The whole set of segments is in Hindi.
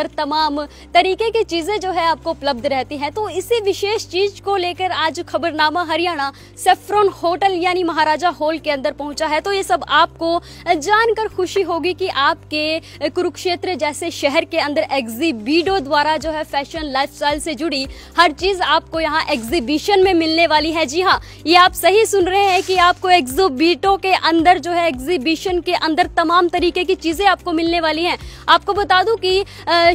अंदर तमाम तरीके की चीजें जो है आपको उपलब्ध रहती हैं। तो इसी विशेष चीज को लेकर आज खबरनामा हरियाणा सेफ्रॉन होटल यानी महाराजा हॉल के अंदर पहुंचा है। तो ये सब आपको जानकर खुशी होगी कि आपके कुरुक्षेत्र जैसे शहर के अंदर एग्जीबिडो द्वारा जो है फैशन लाइफस्टाइल से जुड़ी हर चीज आपको यहाँ एग्जीबिशन में मिलने वाली है। जी हाँ, ये आप सही सुन रहे हैं कि आपको एग्जीबिडो के अंदर जो है एग्जीबिशन के अंदर तमाम तरीके की चीजें आपको मिलने वाली हैं। आपको बता दूं कि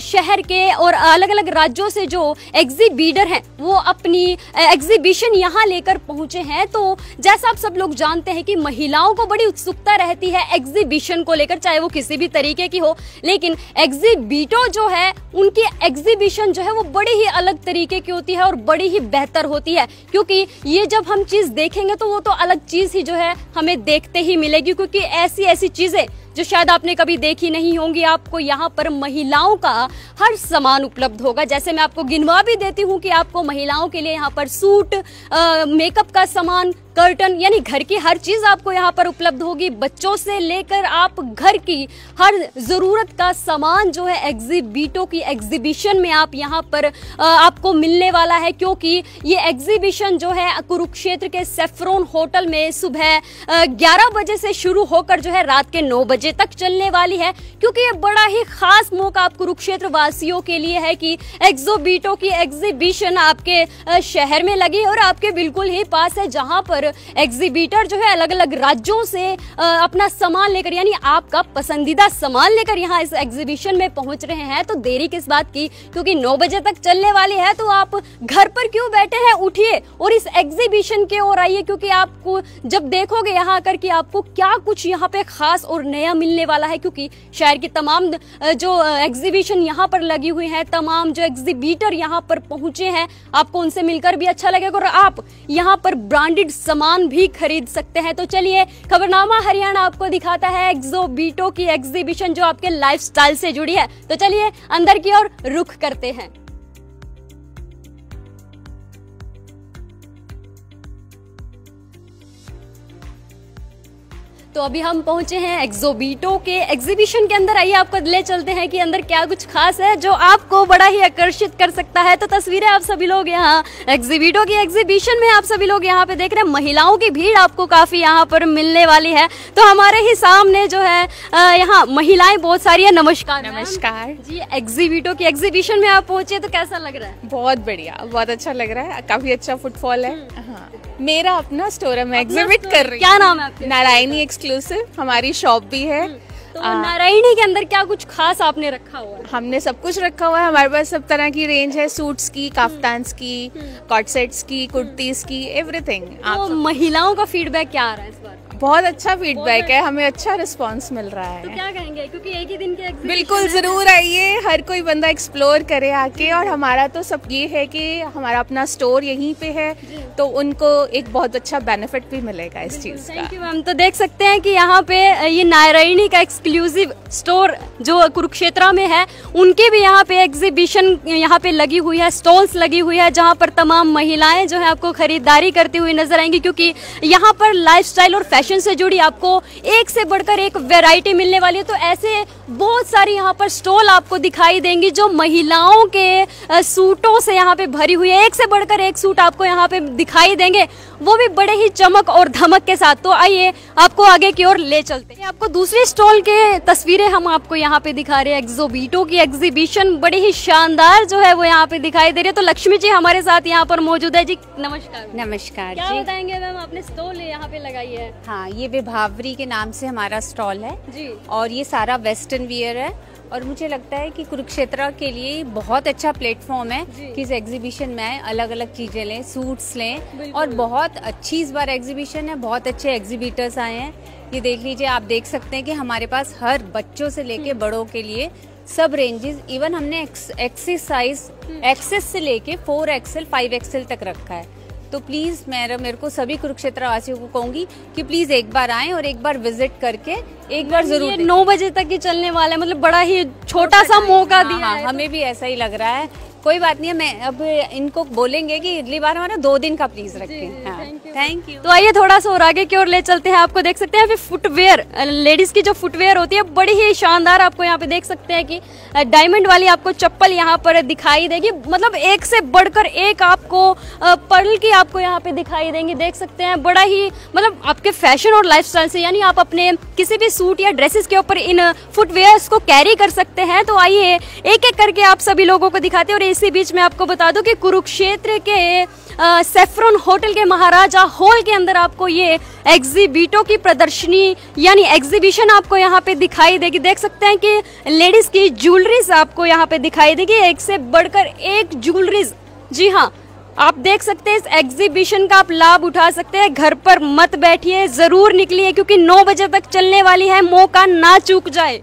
शहर के और अलग अलग राज्यों से जो एग्जीबिटर हैं वो अपनी एग्जीबिशन यहाँ लेकर पहुंचे हैं। तो जैसा आप सब लोग जानते हैं कि महिलाओं को बड़ी उत्सुकता रहती है एग्जीबिशन को लेकर, चाहे वो किसी भी तरीके की हो, लेकिन एग्जीबिटो जो है उनकी एग्जीबिशन जो है वो बड़ी ही अलग तरीके की होती है और बड़ी ही बेहतर होती है, क्योंकि ये जब हम चीज देखेंगे तो वो तो अलग चीज ही जो है हमें देखते ही मिलेगी, क्योंकि ऐसी ऐसी चीजें जो शायद आपने कभी देखी नहीं होंगी। आपको यहाँ पर महिलाओं का हर सामान उपलब्ध होगा। जैसे मैं आपको गिनवा भी देती हूँ कि आपको महिलाओं के लिए यहाँ पर सूट, मेकअप का सामान, कर्टन यानी घर की हर चीज आपको यहाँ पर उपलब्ध होगी। बच्चों से लेकर आप घर की हर जरूरत का सामान जो है एग्जीबिटो की एग्जीबिशन में आप यहाँ पर आपको मिलने वाला है, क्योंकि ये एग्जीबिशन जो है कुरुक्षेत्र के सेफ्रॉन होटल में सुबह 11 बजे से शुरू होकर जो है रात के 9 बजे तक चलने वाली है। क्योंकि ये बड़ा ही खास मौका आप कुरुक्षेत्र वासियों के लिए है कि एग्जीबिटो की एग्जीबिशन आपके शहर में लगी और आपके बिल्कुल ही पास है, जहां पर एग्जीबिटर जो है अलग अलग राज्यों से अपना सामान लेकर यानी आपका पसंदीदा सामान लेकर यहाँ इस एग्जीबिशन में पहुंच रहे हैं। तो देरी किस बात की, क्योंकि 9 बजे तक चलने वाली है। तो आप घर पर क्यों बैठे हैं, उठिए और इस एग्जीबिशन के ओर आइए, क्योंकि आपको जब देखोगे यहाँ आकर कि आपको क्या कुछ यहाँ पे खास और नया मिलने वाला है। क्योंकि शहर की तमाम जो एग्जीबिशन यहाँ पर लगी हुई है, तमाम जो एग्जीबिटर यहाँ पर पहुंचे हैं, आपको उनसे मिलकर भी अच्छा लगेगा और आप यहाँ पर ब्रांडेड सामान भी खरीद सकते हैं। तो चलिए खबरनामा हरियाणा आपको दिखाता है एग्जीबिटो की एग्जीबिशन जो आपके लाइफस्टाइल से जुड़ी है। तो चलिए अंदर की ओर रुख करते हैं। तो अभी हम पहुंचे हैं एग्जीबिटो के एग्जीबिशन के अंदर। आइए आपको ले चलते हैं कि अंदर क्या कुछ खास है जो आपको बड़ा ही आकर्षित कर सकता है। तो तस्वीरें आप सभी लोग यहाँ एग्जीबिटो की एग्जीबिशन में आप सभी लोग यहाँ पे देख रहे हैं। महिलाओं की भीड़ आपको काफी यहाँ पर मिलने वाली है। तो हमारे ही सामने जो है यहाँ महिलाएं बहुत सारी है। नमस्कार। नमस्कार जी, एग्जीबिटो की एग्जीबिशन में आप पहुंचे तो कैसा लग रहा है? बहुत बढ़िया, बहुत अच्छा लग रहा है, काफी अच्छा फुटफॉल है। हाँ, मेरा अपना स्टोर है, मैं एग्जिबिट कर रही हूँ। क्या नाम है आपका? नारायणी एक्सक्लूसिव, हमारी शॉप भी है। तो नारायणी के अंदर क्या कुछ खास आपने रखा हुआ है? हमने सब कुछ रखा हुआ है, हमारे पास सब तरह की रेंज है, सूट्स की, काफ्तान्स की, कॉट सेट्स की, कुर्तीज की, एवरीथिंग। तो महिलाओं का फीडबैक क्या आ रहा है इस बार? बहुत अच्छा फीडबैक है, हमें अच्छा रिस्पांस मिल रहा है। तो क्या कहेंगे, क्योंकि एक ही दिन के बिल्कुल जरूर आइए, हर कोई बंदा एक्सप्लोर करे आके। और हमारा तो सब ये है कि हमारा अपना स्टोर यहीं पे है, तो उनको एक बहुत अच्छा बेनिफिट भी मिलेगा इस चीज का। Thank you ma'am. तो देख सकते हैं कि यहाँ पे ये नारायणी का एक्सक्लूसिव स्टोर जो कुरुक्षेत्र में है, उनके भी यहाँ पे एग्जीबिशन यहाँ पे लगी हुई है, स्टॉल्स लगी हुई है, जहाँ पर तमाम महिलाएं जो है आपको खरीदारी करती हुई नजर आएंगी। क्योंकि यहाँ पर लाइफस्टाइल और फैशन से जुड़ी आपको एक से बढ़कर एक वैरायटी मिलने वाली है। तो ऐसे बहुत सारी यहाँ पर स्टॉल आपको दिखाई देंगी जो महिलाओं के सूटों से यहाँ पे भरी हुई है। एक से बढ़कर एक सूट आपको यहाँ पे दिखाई देंगे, वो भी बड़े ही चमक और धमक के साथ। तो आइए आपको आगे की ओर ले चलते हैं। आपको दूसरी स्टॉल के तस्वीरें हम आपको यहाँ पे दिखा रहे हैं। एग्जीबिटो की एग्जीबिशन बड़ी ही शानदार जो है वो यहाँ पे दिखाई दे रही है। तो लक्ष्मी जी हमारे साथ यहाँ पर मौजूद है। जी नमस्कार। नमस्कार। क्या जी बताएंगे मैम, आपने स्टॉल यहाँ पे लगाई है? हाँ, ये विभावरी के नाम से हमारा स्टॉल है जी, और ये सारा वेस्टर्न वियर है। और मुझे लगता है कि कुरुक्षेत्र के लिए बहुत अच्छा प्लेटफॉर्म है कि इस एग्जीबिशन में आए, अलग अलग चीजें लें, सूट्स लें। और बहुत अच्छी इस बार एग्जीबिशन है, बहुत अच्छे एग्जीबिटर्स आए हैं। ये देख लीजिए, आप देख सकते हैं कि हमारे पास हर बच्चों से लेके बड़ों के लिए सब रेंजेस, इवन हमने एक्सेस साइज एक्सेस से लेके 4XL 5XL तक रखा है। तो प्लीज मेरे को सभी कुरुक्षेत्र वासियों को कहूंगी कि प्लीज एक बार आएं और एक बार विजिट करके एक बार जरूर। 9 बजे तक ही चलने वाला है, मतलब बड़ा ही छोटा सा मौका दिया है। हमें भी ऐसा ही लग रहा है। कोई बात नहीं है, मैं अब इनको बोलेंगे कि अगली बार हमारा 2 दिन का प्लीज रखें। हाँ, थैंक यू। तो आइए थोड़ा सा और आगे की ओर ले चलते हैं। आपको देख सकते हैं अभी फुटवेयर, लेडीज की जो फुटवेयर होती है बड़ी ही शानदार, आपको यहाँ पे देख सकते हैं कि डायमंड वाली आपको चप्पल यहाँ पर दिखाई देगी, मतलब एक से बढ़कर एक आपको पर्ल की आपको यहाँ पे दिखाई देंगी। देख सकते हैं बड़ा ही मतलब आपके फैशन और लाइफस्टाइल से, यानी आप अपने किसी भी सूट या ड्रेसेस के ऊपर इन फुटवेयर्स को कैरी कर सकते हैं। तो आइए एक एक करके आप सभी लोगों को दिखाते हैं। और इसी बीच में आपको बता दूं कि कुरुक्षेत्र के सेफ्रॉन होटल के महाराजा हॉल के अंदर आपको ये एग्जीबिटो की प्रदर्शनी यानी एग्जीबिशन आपको यहाँ पे दिखाई देगी। देख सकते हैं कि लेडीज की ज्वेलरीज आपको यहाँ पे दिखाई देगी, एक से बढ़कर एक ज्वेलरीज। जी हाँ, आप देख सकते हैं इस एग्जीबिशन का आप लाभ उठा सकते हैं। घर पर मत बैठिए, जरूर निकलिए क्योंकि 9 बजे तक चलने वाली है, मौका ना चूक जाए।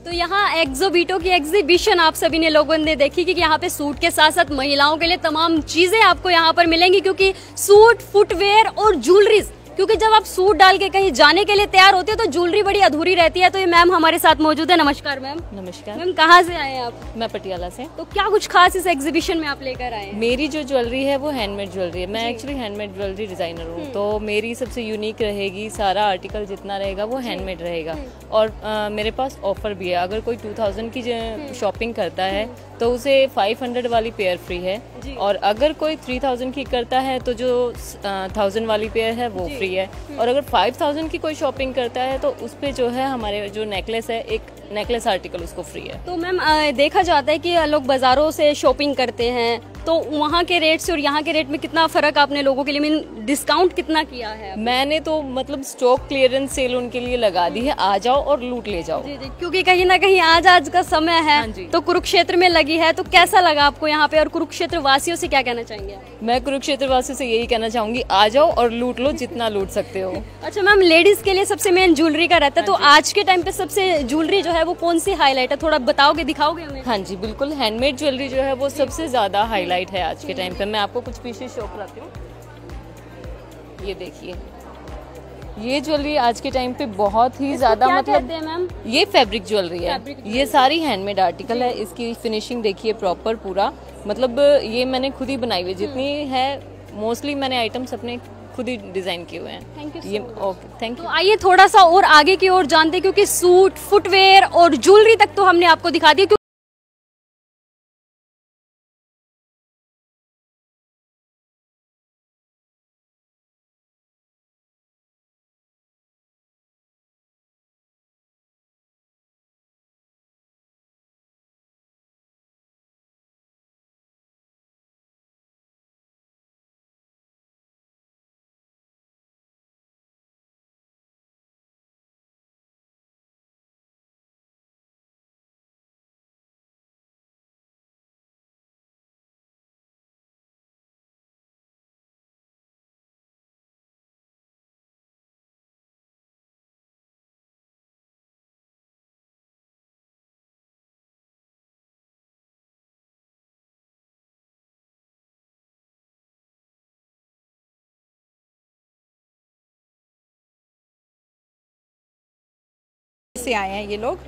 तो यहाँ एग्जीबिटो की एग्जीबिशन आप सभी ने लोगों ने देखी कि यहाँ पे सूट के साथ साथ महिलाओं के लिए तमाम चीजें आपको यहाँ पर मिलेंगी, क्योंकि सूट, फुटवेयर और ज्वेलरीज, क्योंकि जब आप सूट डाल के कहीं जाने के लिए तैयार होते हो तो ज्वेलरी बड़ी अधूरी रहती है। तो ये मैम हमारे साथ मौजूद है। नमस्कार मैम। नमस्कार मैम, कहाँ से आए हैं आप? मैं पटियाला से। तो क्या कुछ खास इस एग्जीबिशन में आप लेकर आए हैं? मेरी जो ज्वेलरी है वो हैंडमेड ज्वेलरी है। मैं एक्चुअली हैंडमेड ज्वेलरी डिजाइनर हूँ, तो मेरी सबसे यूनिक रहेगी, सारा आर्टिकल जितना रहेगा वो हैंडमेड रहेगा। और मेरे पास ऑफर भी है, अगर कोई 2000 की शॉपिंग करता है तो उसे 500 वाली पेयर फ्री है, और अगर कोई 3000 की करता है तो जो 1000 वाली पेयर है वो फ्री है, और अगर 5000 की कोई शॉपिंग करता है तो उस पे जो है हमारे जो नेकलेस है, एक नेकलेस आर्टिकल उसको फ्री है। तो मैम देखा जाता है कि लोग बाजारों से शॉपिंग करते हैं, तो वहाँ के रेट से और यहाँ के रेट में कितना फर्क आपने लोगों के लिए, मीन डिस्काउंट कितना किया है? मैंने तो मतलब स्टॉक क्लियरेंस सेल उनके लिए लगा दी है, आ जाओ और लूट ले जाओ। जी, क्योंकि कहीं ना कहीं आज का समय है तो कुरुक्षेत्र में लगी है। तो कैसा लगा आपको यहाँ पे, और कुरुक्षेत्र वासियों से क्या कहना चाहेंगे? मैं कुरुक्षेत्र वासियों से यही कहना चाहूंगी, आ जाओ और लूट लो जितना लूट सकते हो। अच्छा मैम, लेडीज के लिए सबसे मेन ज्वेलरी का रहता है, तो आज के टाइम पे सबसे ज्वेलरी जो है वो कौन सी हाईलाइट है, थोड़ा बताओगे, दिखाओगे हमें? हाँ जी बिल्कुल, हैंडमेड ज्वेलरी जो है वो सबसे ज्यादा हाईलाइट है आज के टाइम पे। मैं आपको कुछ पीसेस शो कराती हूँ। ये देखिए, ये ज्वेलरी आज के टाइम पे बहुत ही ज्यादा, मतलब मैम ये फैब्रिक ज्वेलरी है, ये सारी हैंडमेड आर्टिकल है। इसकी फिनिशिंग देखिए प्रॉपर पूरा, मतलब ये मैंने खुद ही बनाई हुई जितनी है, मोस्टली मैंने आइटम्स अपने खुद ही डिजाइन किए हुए हैं। Thank you. ये ओके, थैंक यू। तो आइए थोड़ा सा और आगे की ओर जानते हैं, क्योंकि सूट, फुटवेयर और ज्वेलरी तक तो हमने आपको दिखा दिया। से आए हैं ये लोग,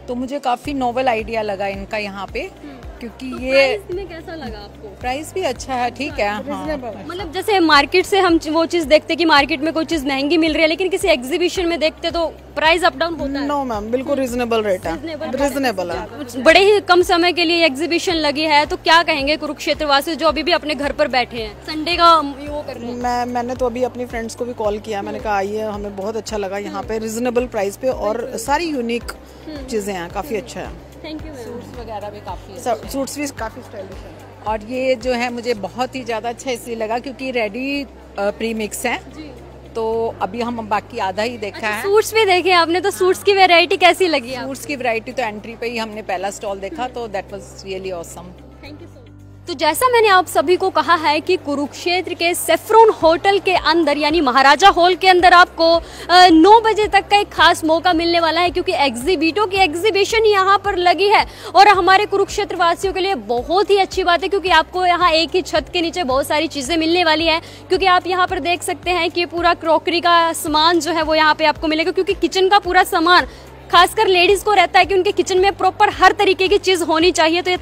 तो मुझे काफी नोवेल आइडिया लगा इनका यहाँ पे, क्योंकि ये प्राइस में कैसा लगा आपको? प्राइस भी अच्छा है, ठीक है। हाँ। मतलब जैसे मार्केट से हम वो चीज देखते कि मार्केट में कोई चीज महंगी मिल रही है, लेकिन किसी एग्जीबिशन में देखते तो प्राइस अप डाउन होता है। नो मैम, बिल्कुल रिजनेबल रेट है, रिजनेबल है। बड़े ही कम समय के लिए एग्जीबिशन लगी है, तो क्या कहेंगे कुरुक्षेत्र वासी जो अभी भी अपने घर पर बैठे हैं, संडे का वो कर रहे हैं? मैंने तो अभी अपनी फ्रेंड्स को भी कॉल किया, मैंने कहा आइए, हमें बहुत अच्छा लगा यहाँ पे रिजनेबल प्राइस पे, और सारी यूनिक चीजें हैं, काफी अच्छा है। Thank you. सूट्स वगैरह भी काफी, सूट्स भी काफी स्टाइलिश है। और ये जो है मुझे बहुत ही ज्यादा अच्छा इसलिए लगा क्योंकि रेडी प्रीमिक्स है, तो अभी हम बाकी आधा ही देखा है। सूट्स भी देखे आपने, तो सूट्स की वैरायटी कैसी लगी? सूट्स की वैरायटी तो एंट्री पे ही हमने पहला स्टॉल देखा, तो that was really awesome. Thank you so much. तो जैसा मैंने आप सभी को कहा है कि कुरुक्षेत्र के सेफ्रॉन होटल के अंदर यानी महाराजा हॉल के अंदर आपको 9 बजे तक का एक खास मौका मिलने वाला है, क्योंकि एग्जीबिटो की एग्जीबिशन यहाँ पर लगी है। और हमारे कुरुक्षेत्र वासियों के लिए बहुत ही अच्छी बात है, क्योंकि आपको यहाँ एक ही छत के नीचे बहुत सारी चीजें मिलने वाली है। क्योंकि आप यहाँ पर देख सकते हैं कि पूरा क्रॉकरी का सामान जो है वो यहाँ पे आपको मिलेगा, क्योंकि किचन का पूरा सामान खासकर लेडीज को रहता है कि उनके किचन में प्रॉपर हर तरीके की चीज होनी चाहिए। तो ये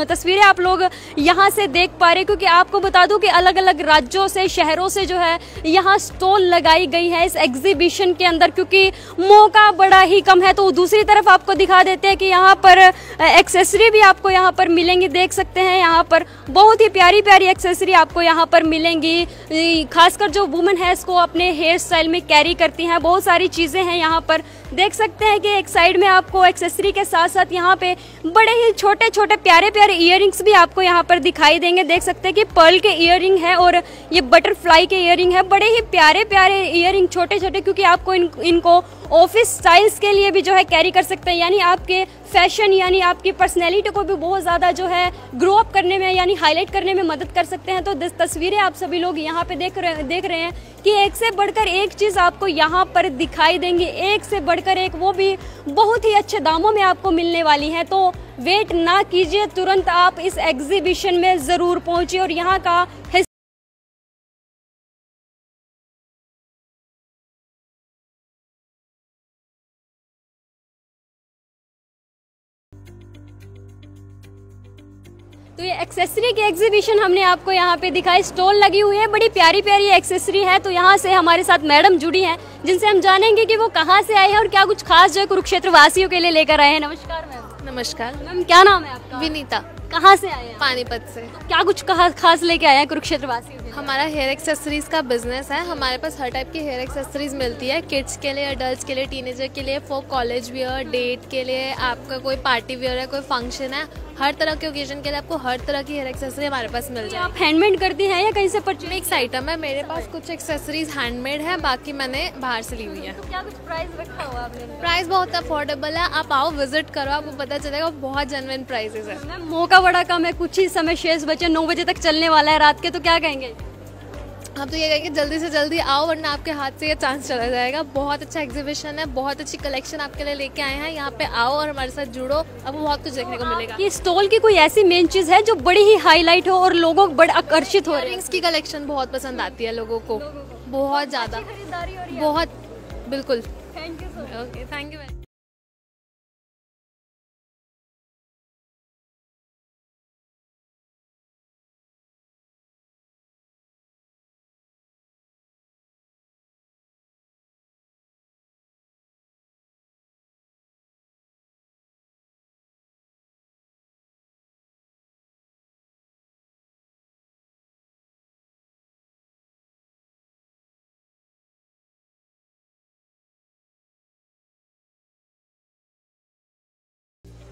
तस्वीरें आप लोग यहाँ से देख पा रहे, क्योंकि आपको बता दूं कि अलग अलग राज्यों से, शहरों से जो है यहाँ स्टॉल लगाई गई है इस एग्जीबिशन के अंदर, क्योंकि मौका बड़ा ही कम है। तो दूसरी तरफ आपको दिखा देते हैं कि यहाँ पर एक्सेसरी भी आपको यहाँ पर मिलेंगी। देख सकते हैं यहाँ पर बहुत ही प्यारी प्यारी एक्सेसरी आपको यहाँ पर मिलेंगी। खासकर जो वुमेन है इसको अपने हेयर स्टाइल में कैरी करती हैं, बहुत सारी चीजें हैं यहाँ पर। देख सकते हैं कि एक साइड में आपको एक्सेसरी के साथ साथ यहाँ पे बड़े ही छोटे छोटे प्यारे प्यारे इयररिंग्स भी आपको यहाँ पर दिखाई देंगे। देख सकते हैं कि पर्ल के इयररिंग है और ये बटरफ्लाई के इयररिंग है। बड़े ही प्यारे प्यारे इयररिंग छोटे छोटे, क्योंकि आपको इनको ऑफिस स्टाइल्स के लिए भी जो है कैरी कर सकते हैं, यानी आपके फैशन यानी आपकी पर्सनैलिटी को भी बहुत ज़्यादा जो है ग्रो अप करने में यानी हाईलाइट करने में मदद कर सकते हैं। तो तस्वीरें आप सभी लोग यहाँ पे देख रहे हैं कि एक से बढ़कर एक चीज़ आपको यहाँ पर दिखाई देंगी, एक से बढ़कर एक, वो भी बहुत ही अच्छे दामों में आपको मिलने वाली है। तो वेट ना कीजिए, तुरंत आप इस एग्जीबिशन में ज़रूर पहुँचिए और यहाँ का तो ये एक्सेसरी की एग्जीबिशन हमने आपको यहाँ पे दिखाई, स्टॉल लगी हुई है, बड़ी प्यारी प्यारी एक्सेसरी है। तो यहाँ से हमारे साथ मैडम जुड़ी हैं, जिनसे हम जानेंगे कि वो कहाँ से आए हैं और क्या कुछ खास जो है कुरुक्षेत्र वासियों के लिए लेकर आए हैं। नमस्कार मैम। नमस्कार मैम, क्या नाम है आपका? विनीता। कहाँ से आए हैं? पानीपत से। क्या कुछ खास लेके आए हैं कुरुक्षेत्र वासियों के लिए? हमारा हेयर एक्सेसरीज का बिजनेस है। हमारे पास हर टाइप की हेयर एक्सेसरीज मिलती है, किड्स के लिए, अडल्ट्स के लिए, टीनेजर के लिए, फॉर कॉलेज वियर, डेट के लिए, आपका कोई पार्टी वियर है, कोई फंक्शन है, हर तरह के ओकेजन के लिए आपको हर तरह की हेयर एक्सेसरी हमारे पास मिल जाए। आप हैंडमेड करती हैं या कहीं से परचेज? मिक्स आइटम है मेरे पास, कुछ एक्सेसरीज हैंडमेड है, बाकी मैंने बाहर से ली हुई है। तो क्या कुछ प्राइस रखा हुआ आपने? प्राइस बहुत अफोर्डेबल है, आप आओ विजिट करो, आपको पता चलेगा, बहुत जेन्युइन प्राइसेस है। मैम, मौका बड़ा कम है, कुछ ही समय शेष बचे, 9 बजे तक चलने वाला है रात के, तो क्या कहेंगे? हम तो ये कहेंगे जल्दी से जल्दी आओ, वरना आपके हाथ से ये चांस चला जाएगा। बहुत अच्छा एग्जीबिशन है, बहुत अच्छी कलेक्शन आपके लिए लेके आए हैं। यहाँ पे आओ और हमारे साथ जुड़ो, आपको बहुत कुछ देखने को मिलेगा। ये स्टॉल की कोई ऐसी मेन चीज है जो बड़ी ही हाईलाइट हो और लोगों को बड़े आकर्षित हो रहे हैं? इयररिंग्स की कलेक्शन बहुत पसंद आती है लोगों को, बहुत ज़्यादा, बहुत, बिल्कुल। Thank you so much. Okay, thank you.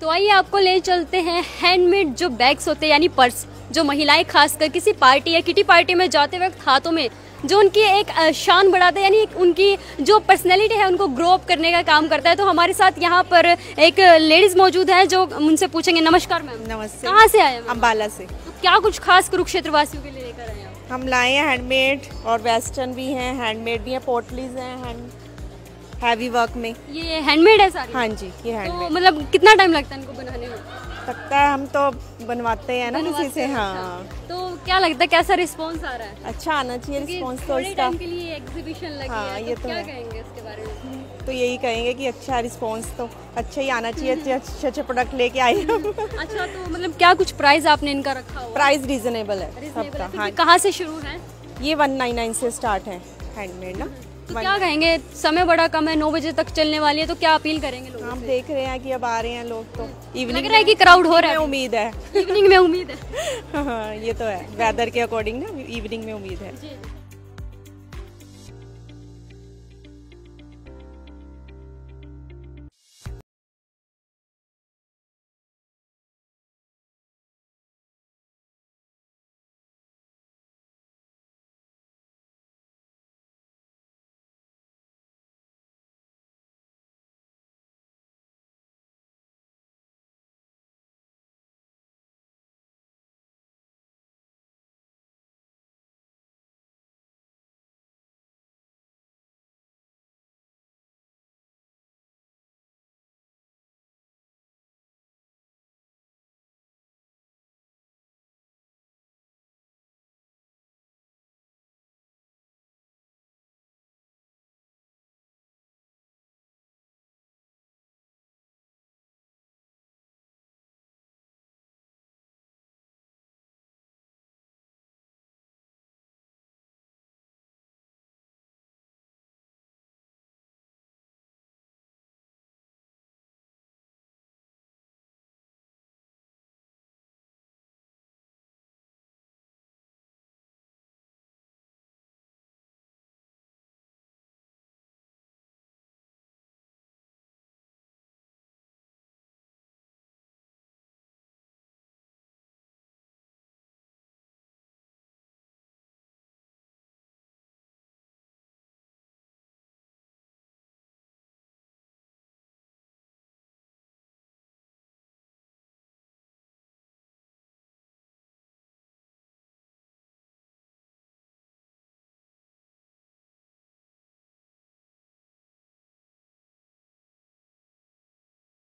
तो आइए आपको ले चलते हैं हैंडमेड जो बैग्स होते हैं यानी पर्स, जो महिलाएं खासकर किसी पार्टी या किटी पार्टी में जाते वक्त हाथों में जो उनकी एक शान बढ़ाता है, यानी उनकी जो पर्सनैलिटी है उनको ग्रो अप करने का काम करता है। तो हमारे साथ यहाँ पर एक लेडीज मौजूद है जो उनसे पूछेंगे। नमस्कार मैम। नमस्ते। कहाँ से आए हैं? अम्बाला से। तो क्या कुछ खास कुरुक्षेत्र वासियों के लिए लेकर आए हैं? हम लाए हैं हैंडमेड और वेस्टर्न भी हैं, हैंडमेड भी हैं, पोटलीज हैं हैवी वर्क में। ये हैंडमेड है सारी? हाँ जी, ये तो हैंडमेड। मतलब कितना टाइम लगता है इनको बनाने में? लगता है, हम तो बनवाते हैं ना किसी से। हाँ। तो क्या लगता है कैसा रिस्पॉन्स आ रहा है? अच्छा आना चाहिए रिस्पॉन्स तो थोड़े इसका। टाइम के लिए एग्जीबिशन लगी हाँ, है, ये तो तो क्या है। कहेंगे इसके बारे में? तो यही कहेंगे कि अच्छा रिस्पॉन्स तो अच्छा ही आना चाहिए, अच्छे अच्छे प्रोडक्ट लेके आए हम। अच्छा, तो मतलब क्या कुछ प्राइस आपने इनका रखा हुआ? प्राइस रीजनेबल है Reasonable सबका। है। हाँ, कहाँ से शुरू है? ये 199 से स्टार्ट है हैंडमेड ना। तो क्या कहेंगे, समय बड़ा कम है, 9 बजे तक चलने वाली है, तो क्या अपील करेंगे लोगों हम से? देख रहे हैं कि अब आ रहे हैं लोग, तो लग इवनिंग रहा है कि क्राउड हो रहा में है, उम्मीद है। इवनिंग में उम्मीद है। हाँ, ये तो है, वेदर के अकॉर्डिंग ना इवनिंग में उम्मीद है। जी।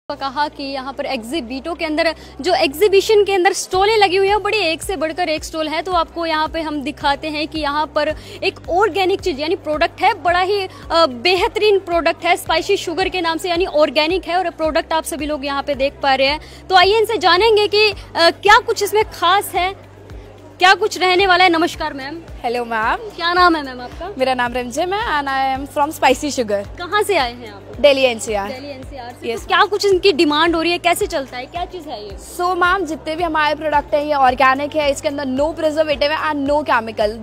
कहा कि यहाँ पर एग्जीबिटो के अंदर जो एग्जीबिशन के अंदर स्टॉलें लगी हुई हैं बड़ी एक से बढ़कर एक स्टॉल है। तो आपको यहाँ पे हम दिखाते हैं कि यहाँ पर एक ऑर्गेनिक चीज यानी प्रोडक्ट है, बड़ा ही बेहतरीन प्रोडक्ट है, स्पाइसी शुगर के नाम से यानी ऑर्गेनिक है और प्रोडक्ट आप सभी लोग यहाँ पे देख पा रहे हैं। तो आइए इनसे जानेंगे कि क्या कुछ इसमें खास है, क्या कुछ रहने वाला है। नमस्कार मैम। हेलो मैम, क्या नाम है मैम आपका? मेरा नाम रिमझिम है and I am from spicy sugar. कहाँ से आए हैं आप? दिल्ली एनसीआर। दिल्ली एनसीआर से। Yes, तो क्या कुछ इनकी डिमांड हो रही है, कैसे चलता है, क्या चीज़ है ये? सो मैम, जितने भी हमारे प्रोडक्ट हैं ये ऑर्गेनिक है, इसके अंदर नो प्रिजर्वेटिव है एंड नो केमिकल।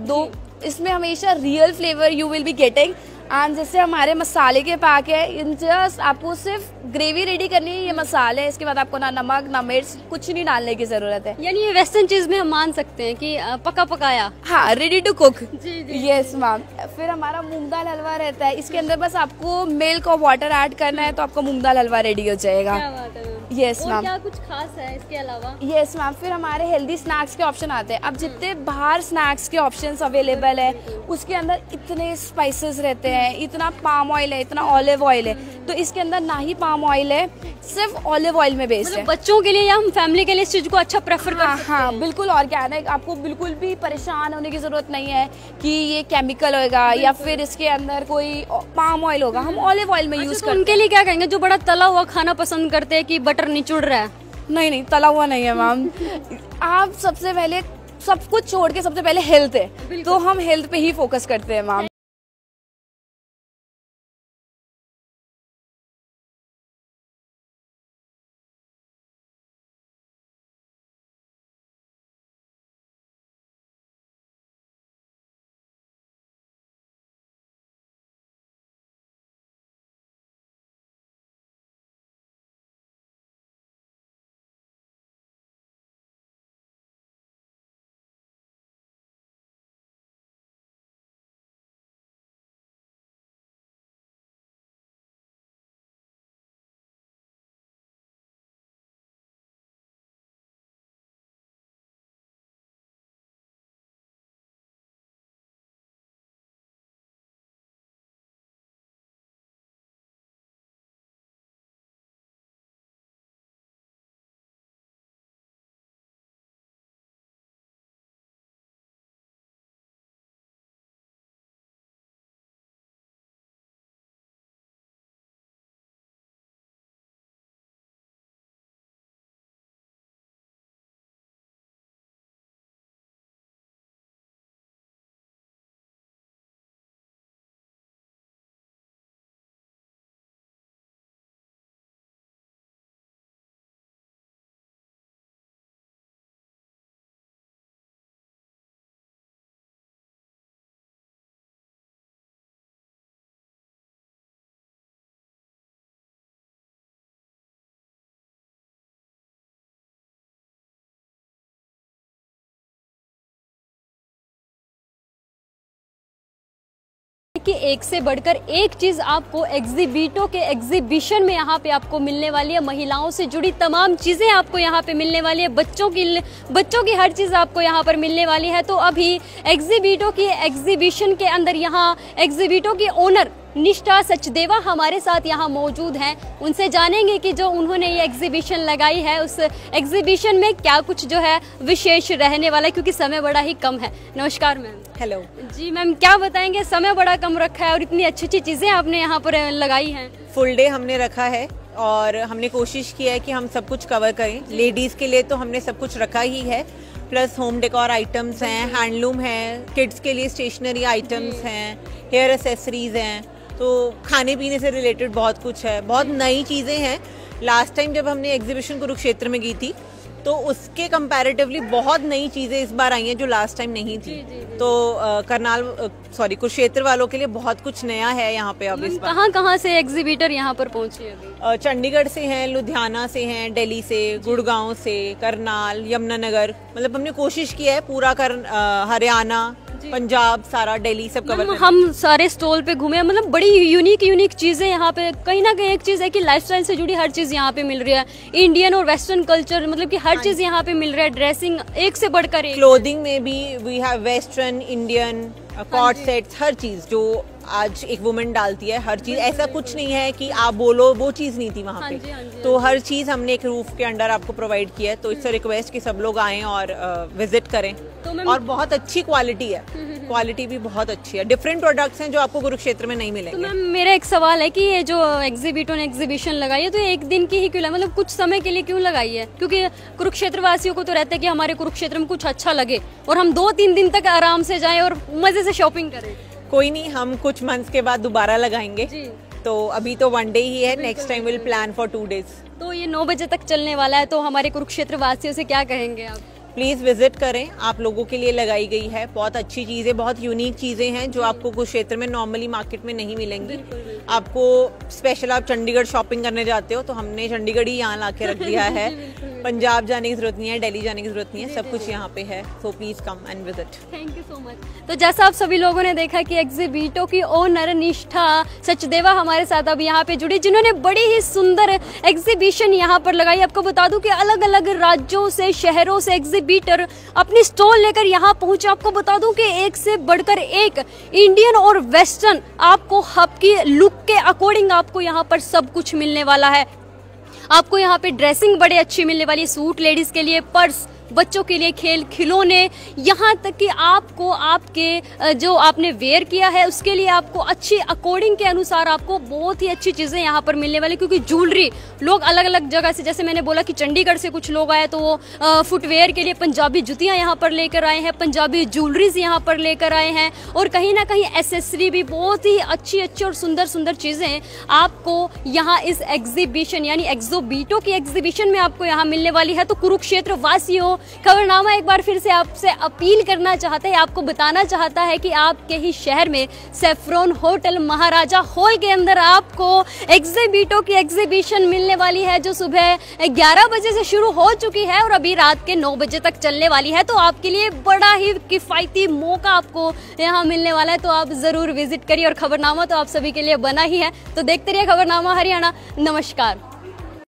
इसमें हमेशा real flavour you will be getting. And जैसे हमारे मसाले के पैक है, इन जस्ट आपको सिर्फ ग्रेवी रेडी करनी है, ये मसाले है, इसके बाद आपको ना नमक ना मिर्च कुछ नहीं डालने की जरूरत है। यानी ये वेस्टर्न चीज में हम मान सकते हैं कि पका पकाया। हाँ, रेडी टू कुक। जी। Yes ma'am. फिर हमारा मूंग दाल हलवा रहता है, इसके अंदर बस आपको मिल्क और वाटर ऐड करना है तो आपका मूंग दाल हलवा रेडी हो जाएगा। क्या बात है मैम। यस और मैम। क्या कुछ खास है इसके अलावा? Yes ma'am. फिर हमारे हेल्दी स्नैक्स के ऑप्शन आते हैं। अब जितने बाहर स्नैक्स के ऑप्शंस अवेलेबल है उसके अंदर इतने स्पाइसेस रहते हैं, इतना पाम ऑयल है, इतना ऑलिव ऑयल है, तो इसके अंदर ना ही पाम ऑयल है, सिर्फ ऑलिव ऑयल में बेस्ड है। बच्चों के लिए या हम फैमिली के लिए इस चीज को अच्छा प्रेफर कर सकते हैं। हाँ, बिल्कुल ऑर्गेनिक। आपको बिल्कुल भी परेशान होने की जरूरत नहीं है कि ये केमिकल होगा या फिर इसके अंदर कोई पाम ऑयल होगा, हम ऑलिव ऑयल में यूज तो करते उनके लिए क्या कहेंगे जो बड़ा तला हुआ खाना पसंद करते हैं कि बटर निचुड़ रहा है? नहीं, तला हुआ नहीं है मैम। आप सबसे पहले सब कुछ छोड़ के सबसे पहले हेल्थ है, तो हम हेल्थ पे ही फोकस करते हैं मैम। कि एक से बढ़कर एक चीज आपको एग्जीबिटो के एग्जीबिशन में यहाँ पे आपको मिलने वाली है। महिलाओं से जुड़ी तमाम चीजें आपको यहाँ पे मिलने वाली है, बच्चों की हर चीज आपको यहाँ पर मिलने वाली है। तो अभी एग्जीबिटो की एग्जीबिशन के अंदर यहाँ एग्जीबिटो की ओनर निष्ठा सचदेवा हमारे साथ यहाँ मौजूद हैं। उनसे जानेंगे कि जो उन्होंने ये एग्जीबिशन लगाई है उस एग्जीबिशन में क्या कुछ जो है विशेष रहने वाला है, क्योंकि समय बड़ा ही कम है। नमस्कार मैम। हेलो जी मैम, क्या बताएंगे, समय बड़ा कम रखा है और इतनी अच्छी अच्छी चीजें आपने यहाँ पर लगाई हैं। फुल डे हमने रखा है और हमने कोशिश किया है कि हम सब कुछ कवर करें। लेडीज़ के लिए तो हमने सब कुछ रखा ही है, प्लस होम डेकोर आइटम्स हैं, हैंडलूम है, किड्स के लिए स्टेशनरी आइटम्स हैं, हेयर एसेसरीज हैं, तो खाने पीने से रिलेटेड बहुत कुछ है, बहुत नई चीज़ें हैं। लास्ट टाइम जब हमने एग्जीबिशन कुरुक्षेत्र में की थी तो उसके कंपैरेटिवली बहुत नई चीज़ें इस बार आई हैं जो लास्ट टाइम नहीं थी। तो कुरुक्षेत्र वालों के लिए बहुत कुछ नया है यहाँ पे अब इस बार। कहाँ से एग्जीबिटर यहाँ पर पहुँचे अभी? चंडीगढ़ से हैं, लुधियाना से हैं, दिल्ली से, गुड़गांव से, करनाल, यमुनानगर, मतलब हमने कोशिश की है पूरा हरियाणा, पंजाब, सारा दिल्ली सब कवर करना। हम सारे स्टॉल पे घूमे, मतलब बड़ी यूनिक चीजें यहाँ पे। कहीं ना कहीं एक चीज है कि लाइफस्टाइल से जुड़ी हर चीज यहाँ पे मिल रही है, इंडियन और वेस्टर्न कल्चर, मतलब कि हर चीज यहाँ पे मिल रहा है। ड्रेसिंग एक से बढ़कर एक, क्लोथिंग में भी we have western, Indian, co-ord sets, हर चीज जो आज एक वुमेन डालती है हर चीज़, ऐसा कुछ नहीं है कि आप बोलो वो चीज़ नहीं थी वहाँ पे। तो हर चीज़ हमने एक रूफ के अंडर आपको प्रोवाइड किया है। तो इससे रिक्वेस्ट कि सब लोग आएँ और विजिट करें। और बहुत अच्छी क्वालिटी है, क्वालिटी भी बहुत अच्छी है। डिफरेंट प्रोडक्ट्स हैं जो आपको कुरुक्षेत्र में नहीं मिलेंगे। तो मैम मेरा एक सवाल है कि ये जो एग्जीबिटों ने एग्जीबिशन लगाई है तो एक दिन की ही क्यों, मतलब कुछ समय के लिए क्यों लगाई है? क्योंकि कुरुक्षेत्र वासियों को तो रहता है कि हमारे कुरुक्षेत्र में कुछ अच्छा लगे और हम 2-3 दिन तक आराम से जाएं और मजे से शॉपिंग करें। कोई नहीं, हम कुछ मंथ्स के बाद दोबारा लगाएंगे। तो अभी तो 1 डे ही है, next time will plan for 2 days. तो ये 9 बजे तक चलने वाला है, तो हमारे कुरुक्षेत्र वासियों से क्या कहेंगे आप? प्लीज़ विजिट करें, आप लोगों के लिए लगाई गई है। बहुत अच्छी चीज़ें, बहुत यूनिक चीज़ें हैं जो आपको कुरुक्षेत्र में नॉर्मली मार्केट में नहीं मिलेंगी। आपको स्पेशल, आप चंडीगढ़ शॉपिंग करने जाते हो तो हमने चंडीगढ़ ही यहाँ ला के रख दिया है। पंजाब जाने की जरूरत नहीं है, दिल्ली जाने की जरूरत नहीं है, सब कुछ यहाँ पे है। So please come and visit. Thank you so much. तो जैसा आप सभी लोगों ने देखा कि एग्जीबिटो की ओनर निष्ठा सचदेवा हमारे साथ अब यहाँ पे जुड़ी, जिन्होंने बड़ी ही सुंदर एग्जीबिशन यहाँ पर लगाई। आपको बता दूं कि अलग अलग राज्यों से, शहरों से एग्जीबिटर अपनी स्टॉल लेकर यहाँ पहुंचे। आपको बता दूं कि एक से बढ़कर एक इंडियन और वेस्टर्न आपको हब की लुक के अकॉर्डिंग आपको यहाँ पर सब कुछ मिलने वाला है। आपको यहाँ पे ड्रेसिंग बड़ी अच्छी मिलने वाली, सूट लेडीज के लिए, पर्स बच्चों के लिए, खेल खिलौने, यहाँ तक कि आपको आपके जो आपने वेयर किया है उसके लिए आपको अच्छी अकॉर्डिंग के अनुसार आपको बहुत ही अच्छी चीज़ें यहाँ पर मिलने वाली। क्योंकि ज्वेलरी लोग अलग अलग जगह से, जैसे मैंने बोला कि चंडीगढ़ से कुछ लोग आए तो वो फुटवेयर के लिए पंजाबी जुतियाँ यहाँ पर लेकर आए हैं, पंजाबी ज्वेलरीज यहाँ पर लेकर आए हैं और कहीं ना कहीं एसेसरी भी बहुत ही अच्छी अच्छी और सुंदर सुंदर चीज़ें आपको यहाँ इस एग्जीबिशन यानी एग्जीबिटो की एग्जीबिशन में आपको यहाँ मिलने वाली है। तो कुरुक्षेत्र वासियों, खबरनामा एक बार फिर से आपसे अपील करना चाहता है, आपको बताना चाहता है कि आपके ही शहर में सेफ्रॉन होटल महाराजा हॉल के अंदर आपको एग्जीबिटो की एग्जीबिशन मिलने वाली है, जो सुबह 11 बजे से शुरू हो चुकी है और अभी रात के 9 बजे तक चलने वाली है। तो आपके लिए बड़ा ही किफायती मौका आपको यहाँ मिलने वाला है, तो आप जरूर विजिट करिए। और खबरनामा तो आप सभी के लिए बना ही है, तो देखते रहिए खबरनामा हरियाणा। नमस्कार।